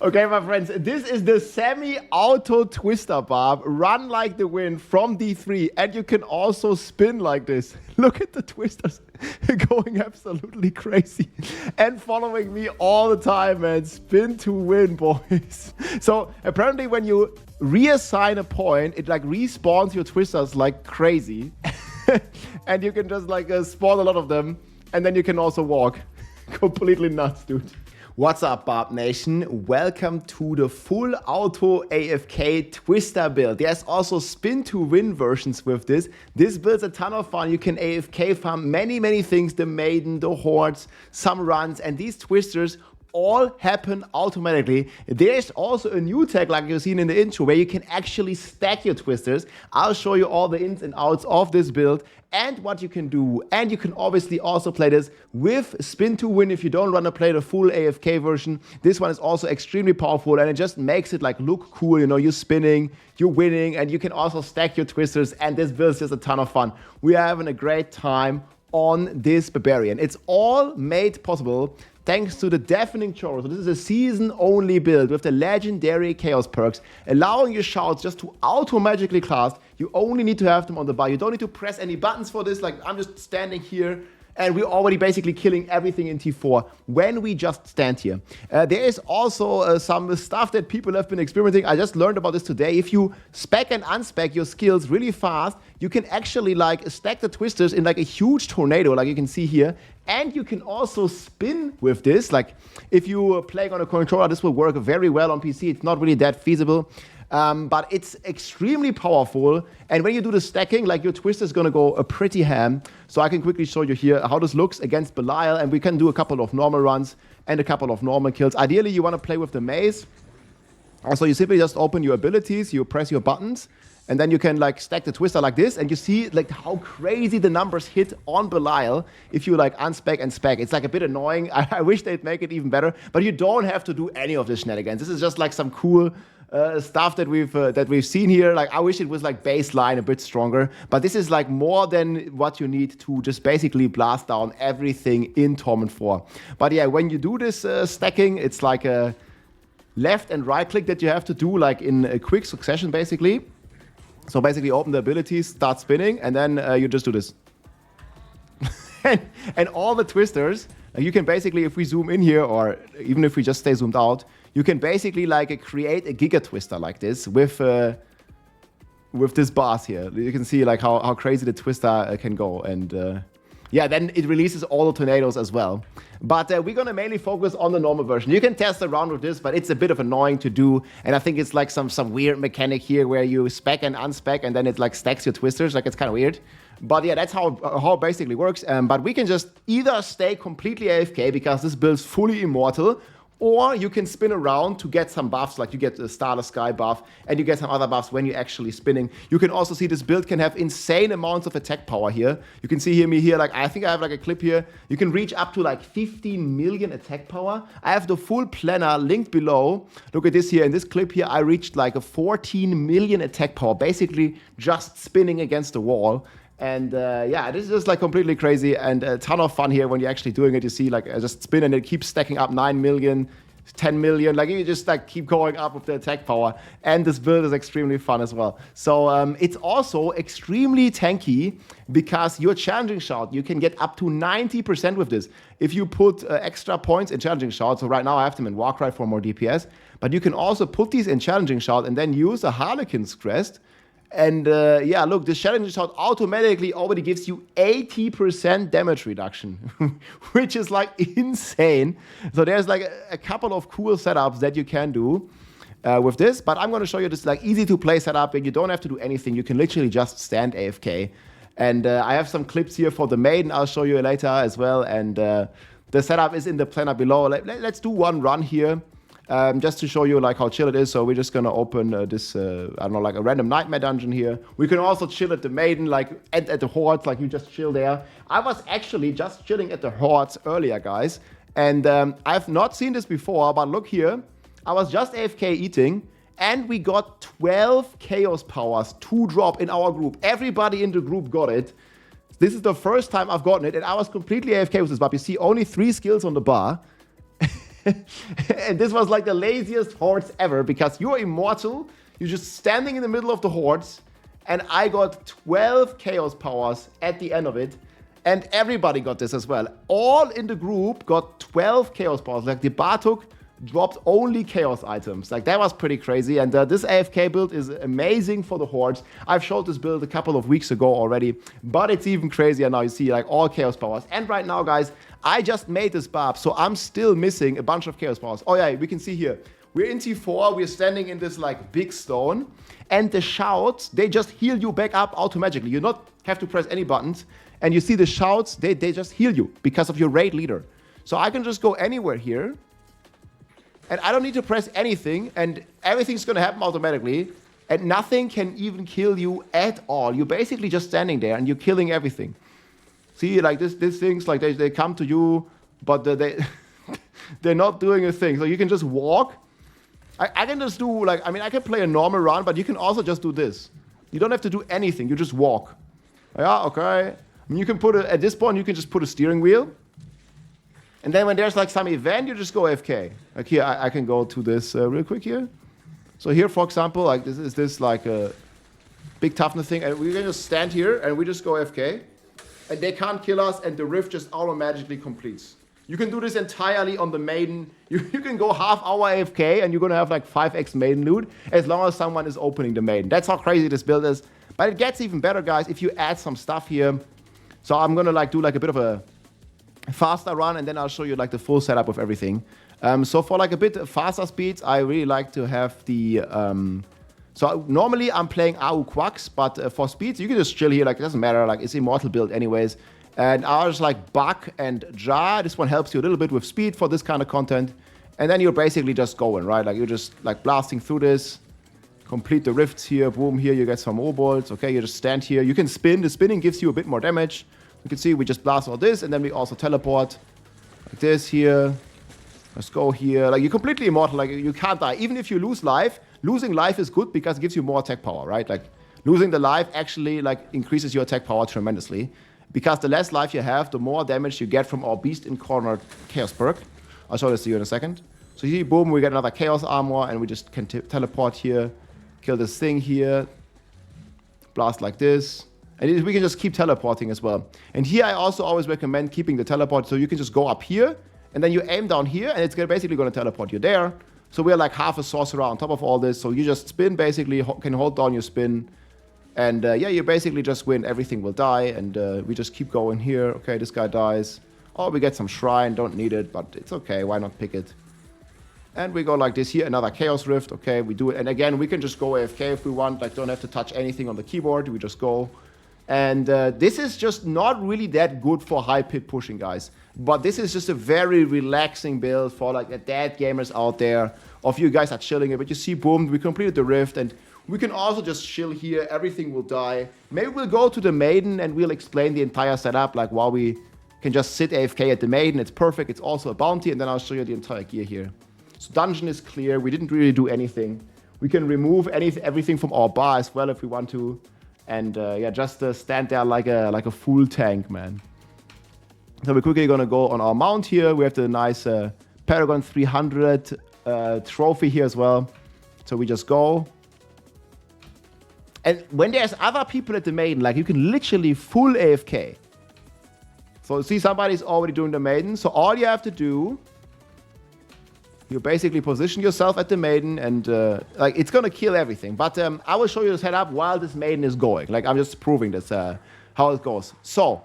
Okay, my friends, this is the semi-auto twister barb. Run like the wind from D3, and you can also spin like this. Look at the twisters going absolutely crazy and following me all the time, man. Spin to win, boys. So apparently when you reassign a point, it like respawns your twisters like crazy. And you can just like spawn a lot of them, and then you can also walk. Completely nuts, dude. What's up, Barb Nation? Welcome to the full auto AFK twister build. There's also spin to win versions with this. This build's a ton of fun. You can AFK farm many things, the maiden, the hordes, some runs, and these twisters all happen automatically. There's also a new tech, like you've seen in the intro, where you can actually stack your twisters. I'll show you all the ins and outs of this build and what you can do. And you can obviously also play this with spin to win if you don't want to play the full AFK version. This one is also extremely powerful, and it just makes it like look cool. You know, you're spinning, you're winning, and you can also stack your twisters, and this build is just a ton of fun. We are having a great time on this barbarian. It's all made possible thanks to the deafening chorus. So this is a season-only build with the legendary chaos perks, allowing your shouts just to auto-magically cast. You only need to have them on the bar. You don't need to press any buttons for this. Like, I'm just standing here, and we're already basically killing everything in T4 when we just stand here. There is also some stuff that people have been experimenting. I just learned about this today. If you spec and unspec your skills really fast, you can actually like stack the twisters in like a huge tornado, like you can see here. And you can also spin with this. Like if you are playing on a controller, this will work very well on PC. It's not really that feasible. But it's extremely powerful, and when you do the stacking, like your twister is gonna go a pretty ham. So I can quickly show you here how this looks against Belial, and we can do a couple of normal runs and a couple of normal kills. Ideally, you want to play with the maze. Also, you simply just open your abilities, you press your buttons, and then you can like stack the twister like this, and you see like how crazy the numbers hit on Belial if you like unspec and spec. It's like a bit annoying. I wish they'd make it even better, but you don't have to do any of this shenanigans. This is just like some cool stuff that we've seen here. Like I wish it was like baseline a bit stronger, but this is like more than what you need to just basically blast down everything in Torment 4. But yeah, when you do this stacking, it's like a left and right click that you have to do like in a quick succession basically. So basically open the abilities, start spinning, and then you just do this. and all the twisters, you can basically, if we zoom in here, or even if we just stay zoomed out, you can basically like create a giga twister like this with this bars here. You can see like how crazy the twister can go, and yeah, then it releases all the tornadoes as well. But we're gonna mainly focus on the normal version. You can test around with this, but it's a bit of annoying to do, and I think it's like some weird mechanic here where you spec and unspec, and then it like stacks your twisters. Like it's kind of weird. But yeah, that's how it basically works. But we can just either stay completely AFK because this build's fully immortal, or you can spin around to get some buffs, like you get the Starless Sky buff, and you get some other buffs when you're actually spinning. You can also see this build can have insane amounts of attack power here. You can see me here, like I think I have like a clip here. You can reach up to like 15 million attack power. I have the full planner linked below. Look at this here. In this clip here, I reached like a 14 million attack power, basically just spinning against the wall. And yeah, this is just like completely crazy and a ton of fun here when you're actually doing it. You see like I just spin and it keeps stacking up 9 million, 10 million. Like you just like keep going up with the attack power. And this build is extremely fun as well. So it's also extremely tanky because your challenging shout, you can get up to 90% with this. If you put extra points in challenging shout, so right now I have them in Warcry for more DPS, but you can also put these in challenging shout and then use a Harlequin's Crest. And yeah, look, this challenging shot automatically already gives you 80% damage reduction, which is like insane. So there's like a couple of cool setups that you can do with this, but I'm going to show you this like easy to play setup and you don't have to do anything. You can literally just stand AFK. And I have some clips here for the maiden. I'll show you later as well. And the setup is in the planner below. Let's do one run here. Just to show you like how chill it is. So we're just gonna open this, I don't know, like a random nightmare dungeon here. We can also chill at the maiden, like at the hordes, like you just chill there. I was actually just chilling at the hordes earlier, guys. And I've not seen this before, but look here. I was just AFK eating, and we got 12 chaos powers to drop in our group. Everybody in the group got it. This is the first time I've gotten it, and I was completely AFK with this, but you see only 3 skills on the bar. And this was like the laziest hordes ever because you're immortal. You're just standing in the middle of the hordes. And I got 12 chaos powers at the end of it. And everybody got this as well. All in the group got 12 chaos powers. Like the Bartok dropped only chaos items. Like that was pretty crazy. And this AFK build is amazing for the hordes. I've showed this build a couple of weeks ago already. But it's even crazier now. You see like all chaos powers. And right now, guys, I just made this Barb. So I'm still missing a bunch of chaos powers. Oh yeah, we can see here. We're in T4. We're standing in this like big stone. And the shouts, they just heal you back up automatically. You not have to press any buttons. And you see the shouts, they just heal you because of your raid leader. So I can just go anywhere here. And I don't need to press anything. And everything's going to happen automatically. And nothing can even kill you at all. You're basically just standing there and you're killing everything. See, like these things, like they come to you, but they're not doing a thing. So you can just walk. I can just do, like, I mean, I can play a normal run, but you can also just do this. You don't have to do anything. You just walk. Yeah, okay. I mean, you can put at this point, you can just put a steering wheel. And then when there's, like, some event, you just go AFK. Like, here, I can go to this real quick here. So here, for example, like, this is like a big toughness thing. And we can just stand here, and we just go AFK. And they can't kill us, and the rift just automatically completes. You can do this entirely on the maiden. You can go half hour AFK and you're going to have like 5x maiden loot as long as someone is opening the maiden. That's how crazy this build is. But it gets even better, guys, if you add some stuff here. So I'm going to like do like a bit of a faster run and then I'll show you like the full setup of everything. So for like a bit faster speeds, I really like to have the... So normally I'm playing AU Quacks, but for speeds, you can just chill here. Like it doesn't matter. Like it's immortal build anyways. And ours like Buck and Jar. This one helps you a little bit with speed for this kind of content. And then you're basically just going, right? Like you're just like blasting through this. Complete the rifts here. Boom, here you get some O-bolts. Okay, you just stand here. You can spin. The spinning gives you a bit more damage. You can see we just blast all this. And then we also teleport. Like this here. Let's go here. Like you're completely immortal. Like you can't die. Even if you lose life, losing life is good because it gives you more attack power, right? Like losing the life actually like increases your attack power tremendously. Because the less life you have, the more damage you get from our Beast Incarnate Chaos perk. I'll show this to you in a second. So here, boom, we get another Chaos Armor, and we just can teleport here, kill this thing here, blast like this. And we can just keep teleporting as well. And here I also always recommend keeping the teleport, so you can just go up here, and then you aim down here, and it's basically going to teleport you there. So we're like half a sorcerer on top of all this, so you just spin basically, can hold down your spin. And yeah, you basically just win. Everything will die. And we just keep going here. Okay, this guy dies. Oh, we get some shrine. Don't need it, but it's okay. Why not pick it? And we go like this here. Another Chaos Rift. Okay, we do it. And again, we can just go AFK if we want. Like, don't have to touch anything on the keyboard. We just go. And this is just not really that good for high pit pushing, guys. But this is just a very relaxing build for like the dead gamers out there. Of you guys are chilling it. But you see, boom, we completed the Rift. And we can also just chill here. Everything will die. Maybe we'll go to the Maiden and we'll explain the entire setup. Like while we can just sit AFK at the Maiden. It's perfect. It's also a bounty. And then I'll show you the entire gear here. So dungeon is clear. We didn't really do anything. We can remove everything from our bar as well if we want to. And yeah, just stand there like a full tank, man. So we're quickly going to go on our mount here. We have the nice Paragon 300 trophy here as well. So we just go. And when there's other people at the Maiden, like you can literally full AFK. So see, somebody's already doing the Maiden. So all you have to do, you basically position yourself at the Maiden and like it's going to kill everything. But I will show you the setup while this Maiden is going. Like I'm just proving this, how it goes. So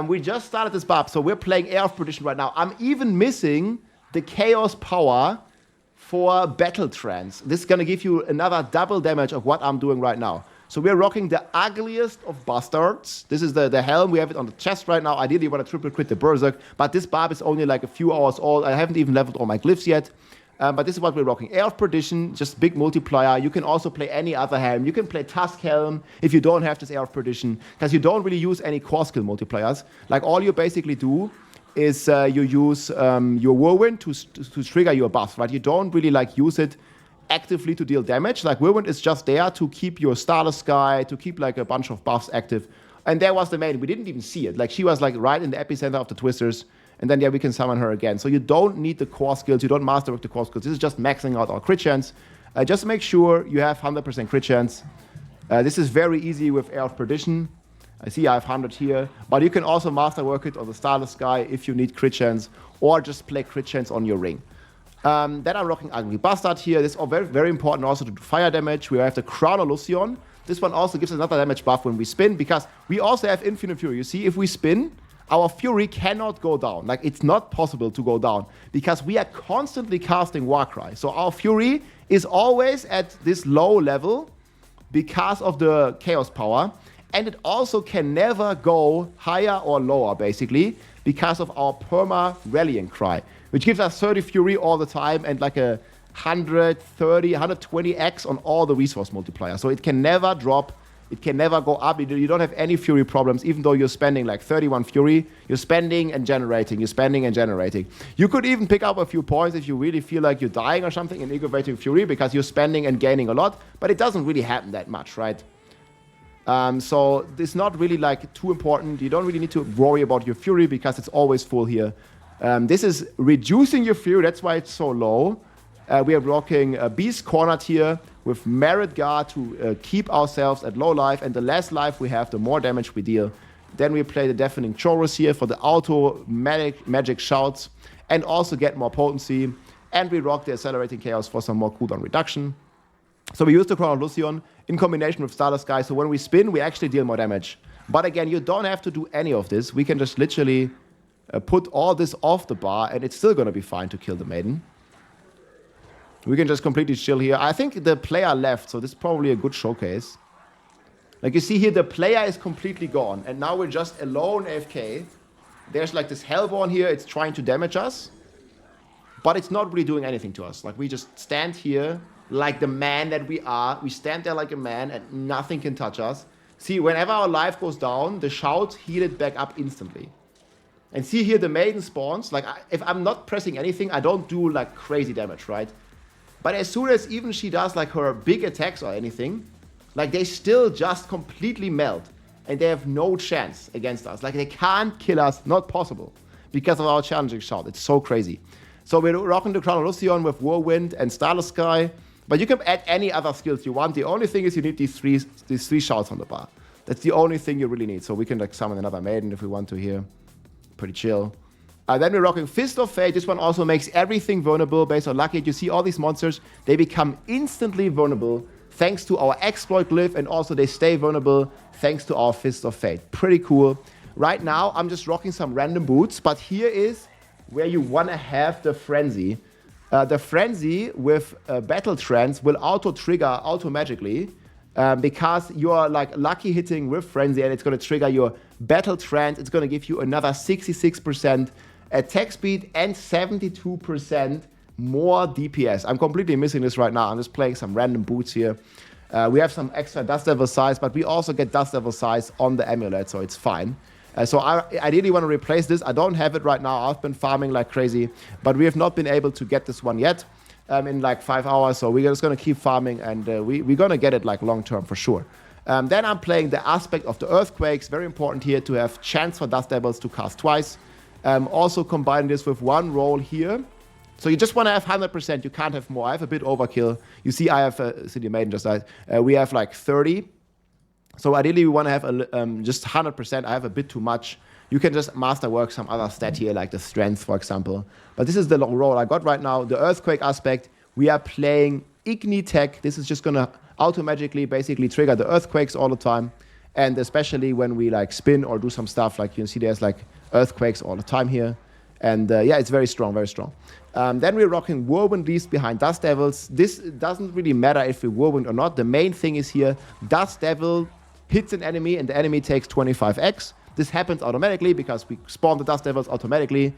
we just started this Barb. So we're playing Air of Perdition right now. I'm even missing the Chaos power for Battle Trance. This is going to give you another double damage of what I'm doing right now. So we're rocking the ugliest of bastards. This is the helm. We have it on the chest right now. Ideally, you want to triple crit the Berserk. But this Barb is only like a few hours old. I haven't even leveled all my glyphs yet. But this is what we're rocking. Air of Perdition, just big multiplier. You can also play any other helm. You can play Tusk Helm if you don't have this Air of Perdition. Because you don't really use any core skill multipliers. Like all you basically do is you use your Whirlwind to trigger your buffs, right? You don't really like use it actively to deal damage. Like Whirlwind is just there to keep your Starless Sky, to keep like a bunch of buffs active. And there was the Maiden. We didn't even see it. Like she was like right in the epicenter of the Twisters. And then, yeah, we can summon her again. So you don't need the core skills. You don't masterwork the core skills. This is just maxing out our crit chance. Just make sure you have 100% crit chance. This is very easy with Air of Perdition. I see I have 100 here. But you can also masterwork it on the Starless Sky if you need crit chance, or just play crit chance on your ring. Then I'm rocking Ugly Bastard here. This is very, very important also to do fire damage. We have the Crown of Lucion. This one also gives another damage buff when we spin, because we also have Infinite Fury. You see, if we spin, our Fury cannot go down. Like, it's not possible to go down, because we are constantly casting Warcry. So our Fury is always at this low level because of the Chaos power. And it also can never go higher or lower, basically, because of our perma Rallying Cry, which gives us 30 Fury all the time and like a 130, 120x on all the resource multiplier. So it can never drop. It can never go up. You don't have any Fury problems, even though you're spending like 31 Fury. You're spending and generating. You're spending and generating. You could even pick up a few points if you really feel like you're dying or something in incubating Fury, because you're spending and gaining a lot. But it doesn't really happen that much, right? So it's not really like too important. You don't really need to worry about your Fury, because it's always full here. This is reducing your Fury. That's why it's so low. We are rocking Beast Cornered here with Merit Guard to keep ourselves at low life, and the less life we have, the more damage we deal. Then we play the Deafening Chorus here for the auto magic shouts, and also get more potency. And we rock the Accelerating Chaos for some more cooldown reduction. So we use the Crown of Lucion in combination with Starless Sky, so when we spin, we actually deal more damage. But again, you don't have to do any of this. We can just literally put all this off the bar, and it's still going to be fine to kill the Maiden. We can just completely chill here. I think the player left, so this is probably a good showcase. Like you see here, the player is completely gone, and now we're just alone AFK. There's like this Hellborn here, it's trying to damage us, but it's not really doing anything to us. Like, we just stand here like the man that we are. We stand there like a man, and nothing can touch us. See, whenever our life goes down, the shouts heal it back up instantly. And see here, the Maiden spawns. Like, if I'm not pressing anything, I don't do like crazy damage, right? But as soon as even she does like her big attacks or anything, like, they still just completely melt, and they have no chance against us. Like, they can't kill us, not possible, because of our challenging shout. It's so crazy. So we're rocking the Crown of Lucion with Whirlwind and Starless Sky, but you can add any other skills you want. The only thing is you need these three shouts on the bar. That's the only thing you really need. So we can like summon another Maiden if we want to here. Pretty chill. Then we're rocking Fist of Fate. This one also makes everything vulnerable based on luck. You see all these monsters, they become instantly vulnerable thanks to our exploit glyph, and also they stay vulnerable thanks to our Fist of Fate. Pretty cool. Right now, I'm just rocking some random boots, but here is where you want to have the Frenzy. The Frenzy with Battle Trance will auto-trigger auto-magically because you are like lucky hitting with Frenzy, and it's going to trigger your Battle Trance. It's going to give you another 66% attack speed and 72% more DPS. I'm completely missing this right now. I'm just playing some random boots here. We have some extra Dust Devil size, but we also get Dust Devil size on the amulet, so it's fine. So I ideally want to replace this. I don't have it right now. I've been farming like crazy, but we have not been able to get this one yet in like 5 hours. So we're just going to keep farming, and we're going to get it like long term for sure. Then I'm playing the aspect of the Earthquakes. Very important here to have chance for Dust Devils to cast twice. Also combine this with one roll here. So you just want to have 100%. You can't have more. I have a bit overkill. You see I have City Maiden just died. We have like 30. So ideally we want to have just 100%. I have a bit too much. You can just masterwork some other stat here, like the strength, for example. But this is the long roll I got right now. The Earthquake aspect, we are playing Ignitech. This is just going to auto-magically basically trigger the Earthquakes all the time. And especially when we like spin or do some stuff, like you can see there's like Earthquakes all the time here. And yeah, it's very strong, very strong. Then we're rocking Whirlwind Leaves behind Dust Devils. This doesn't really matter if we Whirlwind or not. The main thing is here, Dust Devil hits an enemy and the enemy takes 25x. This happens automatically because we spawn the Dust Devils automatically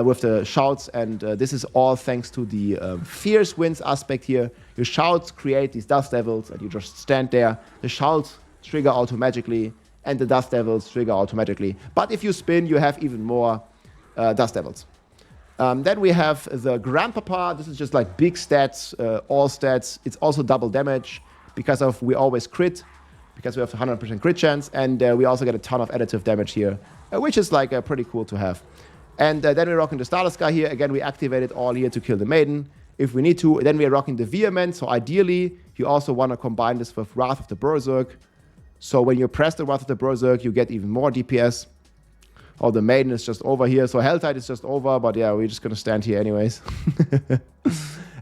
with the shouts, and this is all thanks to the Fierce Winds aspect here. Your shouts create these Dust Devils, and you just stand there. The shouts trigger automatically, and the Dust Devils trigger automatically. But if you spin, you have even more Dust Devils. Then we have the Grandpapa. This is just like big stats, all stats. It's also double damage because of we always crit, because we have 100% crit chance, and we also get a ton of additive damage here, which is like pretty cool to have. And then we're rocking the starter sky here. Again, we activate it all here to kill the maiden if we need to. Then we are rocking the vehement. So ideally, you also want to combine this with Wrath of the Berserk. So when you press the Wrath of the Berserk, you get even more DPS. Oh, the maiden is just over here. So Helltide is just over. But yeah, we're just going to stand here anyways.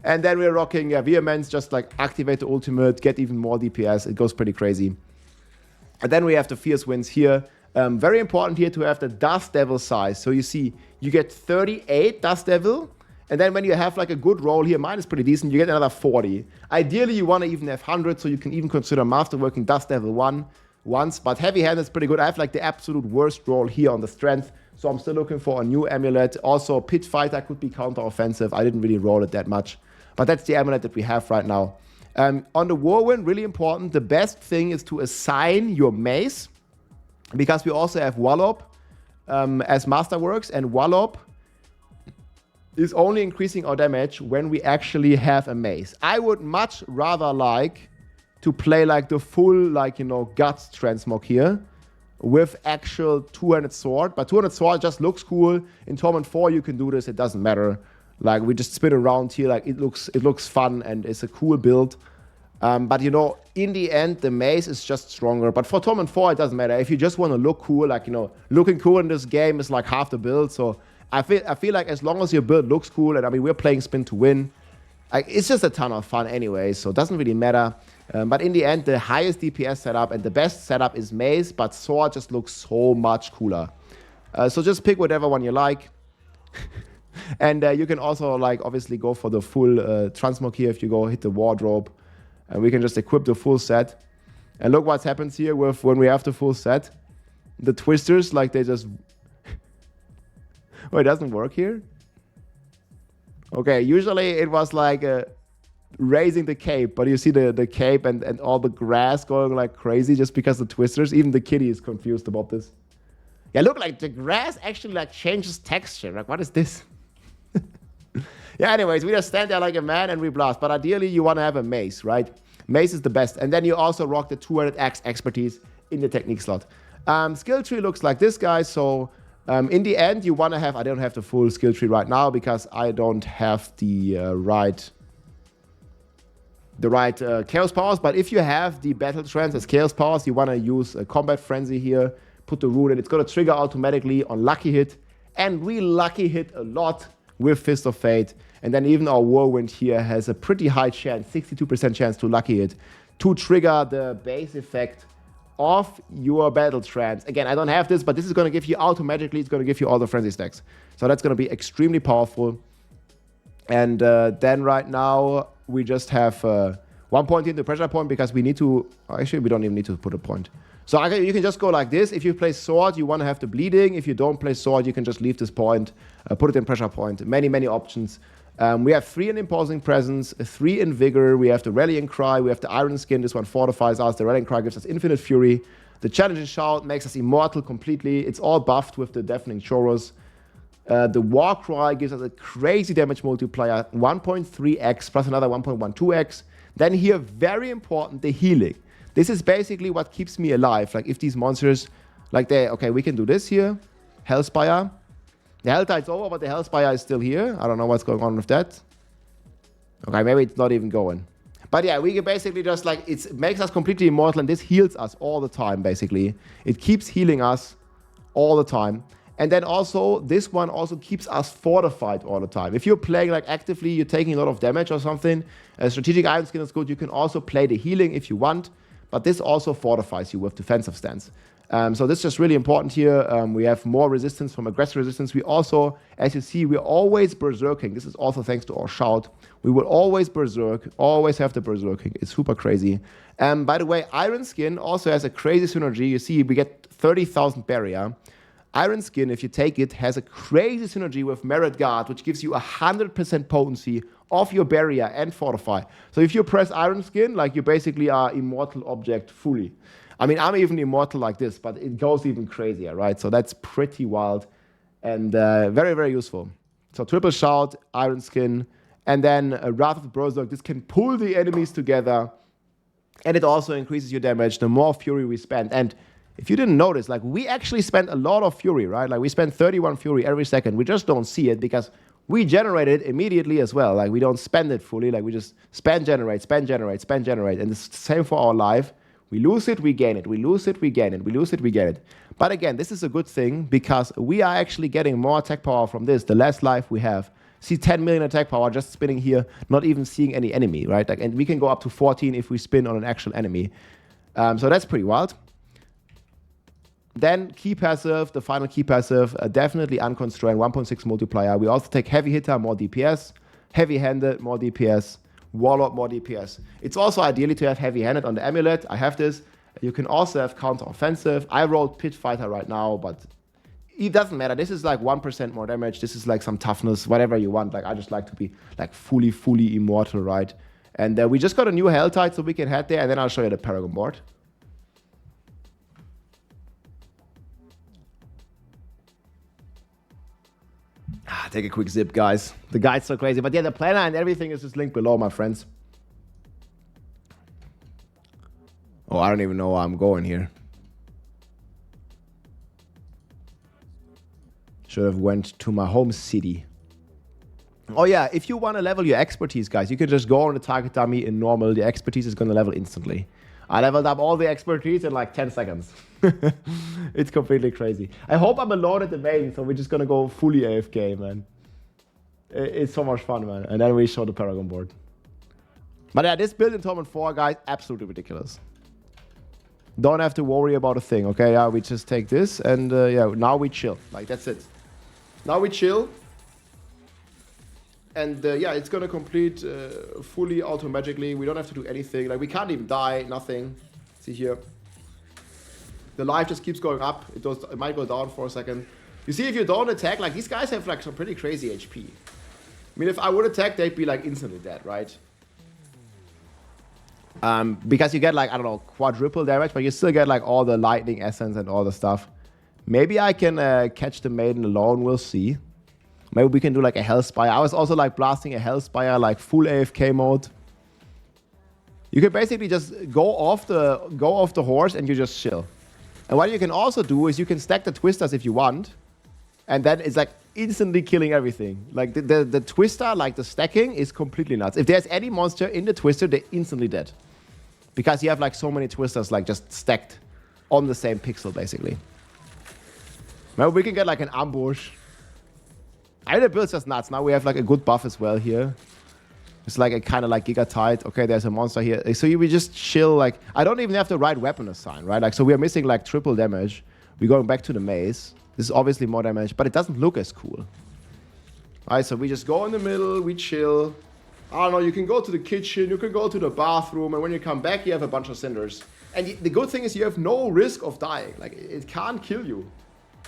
And then we're rocking vehemence. Just like activate the ultimate, get even more DPS. It goes pretty crazy. And then we have the Fierce Winds here. Very important here to have the Dust Devil size. So you see, you get 38 Dust Devil. And then when you have like a good roll here, mine is pretty decent, you get another 40. Ideally, you want to even have 100, so you can even consider Masterworking Dust Devil 1 once. But Heavy Hand is pretty good. I have like the absolute worst roll here on the Strength. So I'm still looking for a new amulet. Also, Pit Fighter could be counter-offensive. I didn't really roll it that much. But that's the amulet that we have right now. On the Whirlwind, really important, the best thing is to assign your mace. Because we also have Wallop as Masterworks, and Wallop is only increasing our damage when we actually have a mace. I would much rather like to play like the full, like, you know, Guts transmog here with actual two-handed sword. But two-handed sword just looks cool. In Torment 4, you can do this. It doesn't matter. Like, we just spin around here. Like, it looks fun and it's a cool build. But, you know, in the end, the mace is just stronger. But for Torment 4, it doesn't matter. If you just want to look cool, like, you know, looking cool in this game is like half the build. So I feel like as long as your build looks cool, and I mean, we're playing Spin to win, like, it's just a ton of fun anyway. So it doesn't really matter. But in the end, the highest DPS setup and the best setup is mace, but sword just looks so much cooler. So just pick whatever one you like. And you can also, like, obviously go for the full transmog here if you go hit the wardrobe. And we can just equip the full set. And look what happens here with when we have the full set. The twisters, like, they just... Oh, it doesn't work here? Okay, usually it was like raising the cape. But you see the cape and all the grass going like crazy just because the twisters. Even the kitty is confused about this. Yeah, look, like the grass actually like changes texture. Like, what is this? Yeah, anyways, we just stand there like a man and we blast. But ideally, you want to have a mace, right? Mace is the best. And then you also rock the 200x expertise in the technique slot. Skill tree looks like this, guys. So in the end, you want to have... I don't have the full skill tree right now because I don't have the right chaos powers. But if you have the battle trance as chaos powers, you want to use a combat frenzy here. Put the rune in. It's going to trigger automatically on lucky hit. And we lucky hit a lot with Fist of Fate. And then even our Whirlwind here has a pretty high chance, 62% chance to lucky hit, to trigger the base effect of your battle trance. Again, I don't have this, but this is going to give you automatically, it's going to give you all the frenzy stacks. So that's going to be extremely powerful. And then right now, we just have 1 point in the pressure point because we need to... Actually, we don't even need to put a point. So you can just go like this. If you play sword, you want to have the bleeding. If you don't play sword, you can just leave this point, put it in pressure point. Many, many options. We have 3 in Imposing Presence, 3 in Vigor. We have the Rallying Cry. We have the Iron Skin. This one fortifies us. The Rallying Cry gives us Infinite Fury. The Challenging Shout makes us immortal completely. It's all buffed with the Deafening Chorus. The War Cry gives us a crazy damage multiplier, 1.3x plus another 1.12x. Then here, very important, the healing. This is basically what keeps me alive. Like, if these monsters, like okay, we can do this here. Hellspire. The Helltide's over, but the Hellspire is still here. I don't know what's going on with that. Okay, maybe it's not even going. But yeah, we can basically just, like, it makes us completely immortal, and this heals us all the time, basically. It keeps healing us all the time. And then also, this one also keeps us fortified all the time. If you're playing, like, actively, you're taking a lot of damage or something, a Strategic Iron Skin is good. You can also play the healing if you want. But this also fortifies you with defensive stance. So this is just really important here. We have more resistance from aggressive resistance. We also, as you see, we're always berserking. This is also thanks to our shout. We will always berserk, always have the berserking. It's super crazy. By the way, Iron Skin also has a crazy synergy. You see, we get 30,000 barrier. Iron Skin, if you take it, has a crazy synergy with Merit Guard, which gives you 100% potency of your barrier and fortify. So if you press Iron Skin, like, you basically are immortal object fully. I mean, I'm even immortal like this, but it goes even crazier, right? So that's pretty wild and very, very useful. So triple shout, Iron Skin, and then Wrath of the Berserk. This can pull the enemies together, and it also increases your damage the more fury we spend. And if you didn't notice, like we actually spent a lot of fury, right? Like we spent 31 fury every second. We just don't see it because we generate it immediately as well. Like we don't spend it fully. Like we just spend, generate, spend, generate, spend, generate. And it's the same for our life. We lose it, we gain it. We lose it, we gain it. We lose it, we gain it. But again, this is a good thing because we are actually getting more attack power from this. The less life we have. See 10 million attack power just spinning here, not even seeing any enemy, right? Like, and we can go up to 14 if we spin on an actual enemy. So that's pretty wild. Then key passive, the final key passive, definitely unconstrained, 1.6 multiplier. We also take heavy hitter, more DPS, heavy-handed, more DPS, warlord, more DPS. It's also ideally to have heavy-handed on the amulet. I have this. You can also have counter-offensive. I rolled pit fighter right now, but it doesn't matter. This is like 1% more damage. This is like some toughness, whatever you want. Like I just like to be like fully immortal, right? And we just got a new hell tide, so we can head there, and then I'll show you the Paragon board. Take a quick zip, guys. The guide's so crazy. But yeah, the planner and everything is just linked below, my friends. Oh, I don't even know where I'm going here. Should have went to my home city. Oh yeah, if you want to level your expertise, guys, you can just go on the target dummy in normal. The expertise is going to level instantly. I leveled up all the expertise in like 10 seconds. It's completely crazy. I hope I'm alone at the main, so we're just going to go fully AFK, man. It's so much fun, man. And then we show the Paragon board. But yeah, this build in Torment 4, guys, absolutely ridiculous. Don't have to worry about a thing, okay? Yeah, we just take this and yeah, now we chill. Like, that's it. Now we chill. And yeah, it's gonna complete fully auto-magically. We don't have to do anything. Like, we can't even die, nothing. See here. The life just keeps going up. It might go down for a second. You see, if you don't attack, like, these guys have like some pretty crazy HP. I mean, if I would attack, they'd be like instantly dead, right? Because you get like, I don't know, quadruple damage, but you still get like all the lightning essence and all the stuff. Maybe I can catch the maiden alone, we'll see. Maybe we can do like a Hellspire. I was also like blasting a Hellspire, like full AFK mode. You can basically just go off the horse and you just chill. And what you can also do is you can stack the twisters if you want. And then it's like instantly killing everything. Like the twister, like the stacking is completely nuts. If there's any monster in the twister, they're instantly dead. Because you have like so many twisters like just stacked on the same pixel basically. Maybe we can get like an ambush. I mean, the build's just nuts. Now we have like a good buff as well here. It's like a kind of like Giga Tide. Okay, there's a monster here. So we just chill. Like, I don't even have the right weapon assigned, right? Like, so we are missing like triple damage. We're going back to the maze. This is obviously more damage, but it doesn't look as cool. All right, so we just go in the middle, we chill. I don't know, you can go to the kitchen, you can go to the bathroom, and when you come back, you have a bunch of cinders. And the good thing is you have no risk of dying. Like, it can't kill you.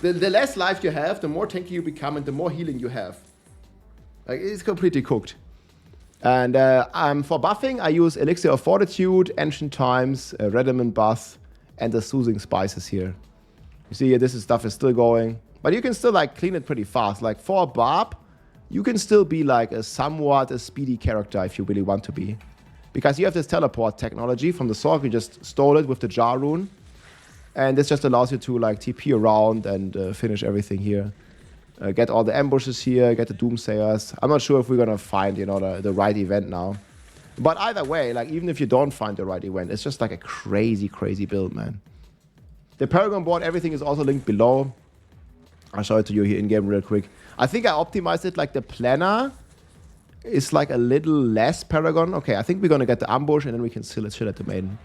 The less life you have, the more tanky you become, and the more healing you have. Like, it's completely cooked. And for buffing, I use Elixir of Fortitude, Ancient Times, Rediment Bath, and the Soothing Spices here. You see here, this stuff is still going. But you can still, like, clean it pretty fast. Like, for Barb, you can still be, like, somewhat a speedy character if you really want to be. Because you have this teleport technology from the sword. We just stole it with the Jar Rune. And this just allows you to, like, TP around and finish everything here. Get all the ambushes here, get the Doomsayers. I'm not sure if we're gonna find, you know, the right event now. But either way, like, even if you don't find the right event, it's just like a crazy, crazy build, man. The Paragon board, everything is also linked below. I'll show it to you here in-game real quick. I think I optimized it, like, the planner is, like, a little less Paragon. Okay, I think we're gonna get the ambush, and then we can still chill at the maiden.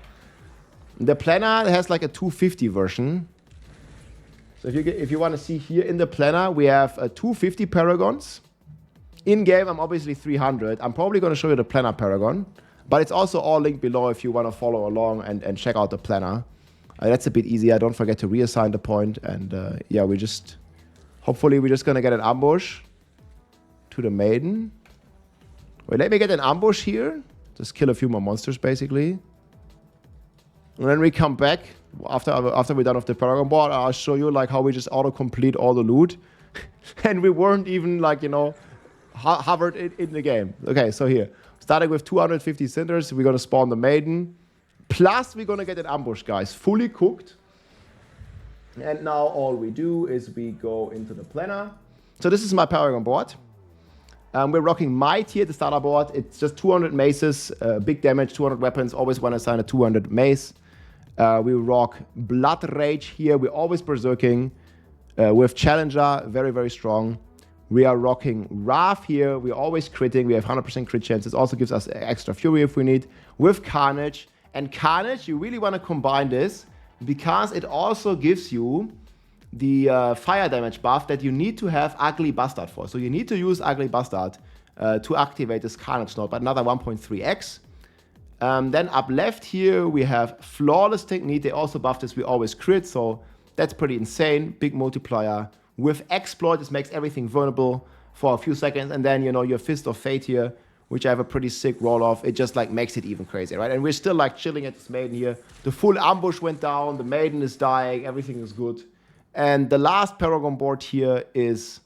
The planner has, like, a 250 version. So if you want to see here in the planner, we have 250 Paragons. In-game, I'm obviously 300. I'm probably going to show you the planner Paragon. But it's also all linked below if you want to follow along and check out the planner. That's a bit easier. Don't forget to reassign the point. And yeah, hopefully we're just going to get an ambush to the maiden. Wait, let me get an ambush here. Just kill a few more monsters, basically. And then we come back. After we're done with the Paragon board, I'll show you like how we just auto-complete all the loot. And we weren't even like, you know, hovered in the game. Okay, so here. Starting with 250 cinders, we're going to spawn the maiden. Plus, we're going to get an ambush, guys. Fully cooked. And now all we do is we go into the planner. So this is my Paragon board. We're rocking Might here, the starter board. It's just 200 maces, big damage, 200 weapons. Always want to assign a 200 mace. We rock Blood Rage here. We're always berserking. With Challenger, very, very strong. We are rocking Wrath here. We're always critting. We have 100% crit chance. It also gives us extra Fury if we need. With Carnage. And Carnage, you really want to combine this because it also gives you the fire damage buff that you need to have Ugly Bastard for. So you need to use Ugly Bastard to activate this Carnage node, but another 1.3x. Then up left here, we have Flawless Technique. They also buff this. We always crit, so that's pretty insane. Big multiplier. With Exploit, this makes everything vulnerable for a few seconds. And then, you know, your Fist of Fate here, which I have a pretty sick roll off. It just like makes it even crazier, right? And we're still like chilling at this Maiden here. The full ambush went down. The Maiden is dying. Everything is good. And the last Paragon board here is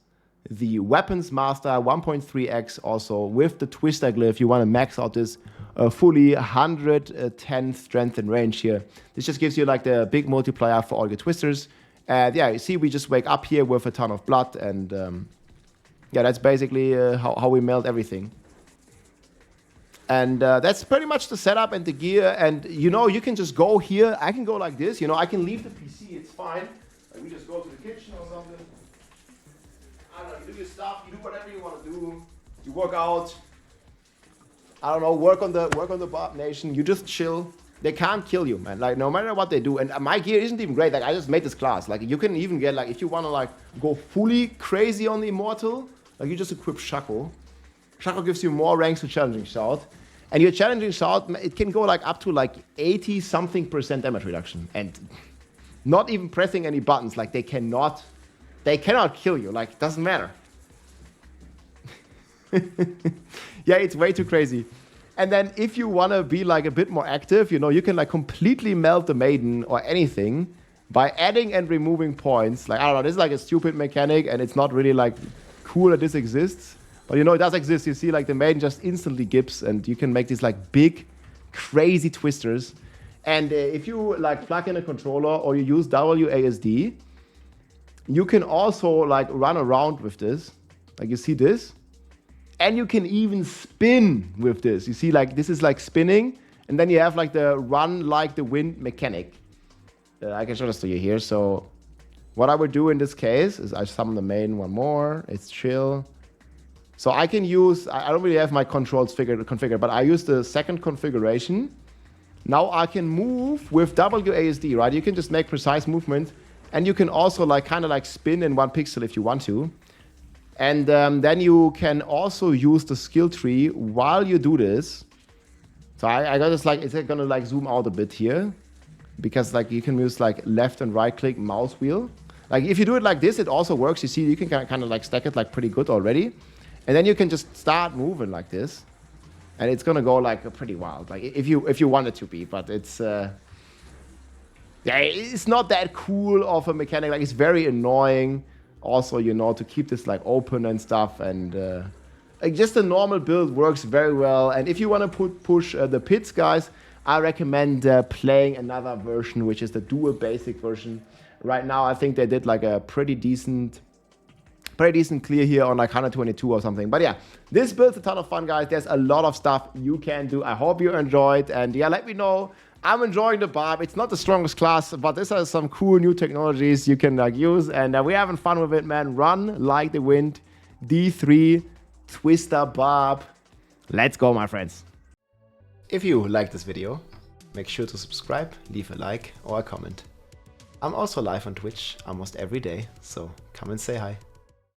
the Weapons Master 1.3x also with the Twister Glyph. You want to max out this fully 110 strength and range here. This just gives you like the big multiplier for all your twisters. And yeah, you see we just wake up here with a ton of blood. And yeah, that's basically how we melt everything. And that's pretty much the setup and the gear. And you know, you can just go here. I can go like this. You know, I can leave the PC. It's fine. Like we just go to the kitchen or something. I don't know, you do your stuff, you do whatever you want to do. You work out. I don't know, work on the Barb Nation. You just chill. They can't kill you, man. Like no matter what they do. And my gear isn't even great. Like I just made this class. Like you can even get like if you want to like go fully crazy on the Immortal, like you just equip Shaco. Shaco gives you more ranks to Challenging Shout. And your Challenging Shout, it can go like up to like 80-something% damage reduction. And not even pressing any buttons. Like they cannot kill you. Like it doesn't matter. Yeah, it's way too crazy. And then if you want to be like a bit more active, you know, you can like completely melt the Maiden or anything by adding and removing points. Like, I don't know, this is like a stupid mechanic and it's not really like cool that this exists. But you know, it does exist. You see like the Maiden just instantly gips and you can make these like big, crazy twisters. And if you like plug in a controller or you use WASD, you can also like run around with this. Like you see this. And you can even spin with this. You see like this is like spinning. And then you have like the run like the wind mechanic. I can show this to you here. So what I would do in this case is I summon the Maiden one more. It's chill. So I can use, I don't really have my controls configured, but I use the second configuration. Now I can move with WASD, right? You can just make precise movement. And you can also like kind of like spin in 1 pixel if you want to. And then you can also use the skill tree while you do this. So I got this like, it's gonna like zoom out a bit here. Because like you can use like left and right click mouse wheel. Like if you do it like this, it also works. You see, you can kind of like stack it like pretty good already. And then you can just start moving like this. And it's gonna go like pretty wild. Like if you want it to be, but it's yeah, it's not that cool of a mechanic. Like it's very annoying. Also, you know, to keep this like open and stuff, and like just a normal build works very well. And if you want to push the pits, guys, I recommend playing another version, which is the dual basic version. Right now, I think they did like a pretty decent clear here on like 122 or something. But yeah, this build's a ton of fun, guys. There's a lot of stuff you can do. I hope you enjoyed, and yeah, let me know. I'm enjoying the Barb. It's not the strongest class, but this has some cool new technologies you can like use, and we're having fun with it, man. Run like the wind. D3 Twister Barb. Let's go, my friends. If you like this video, make sure to subscribe, leave a like or a comment. I'm also live on Twitch almost every day, so come and say hi.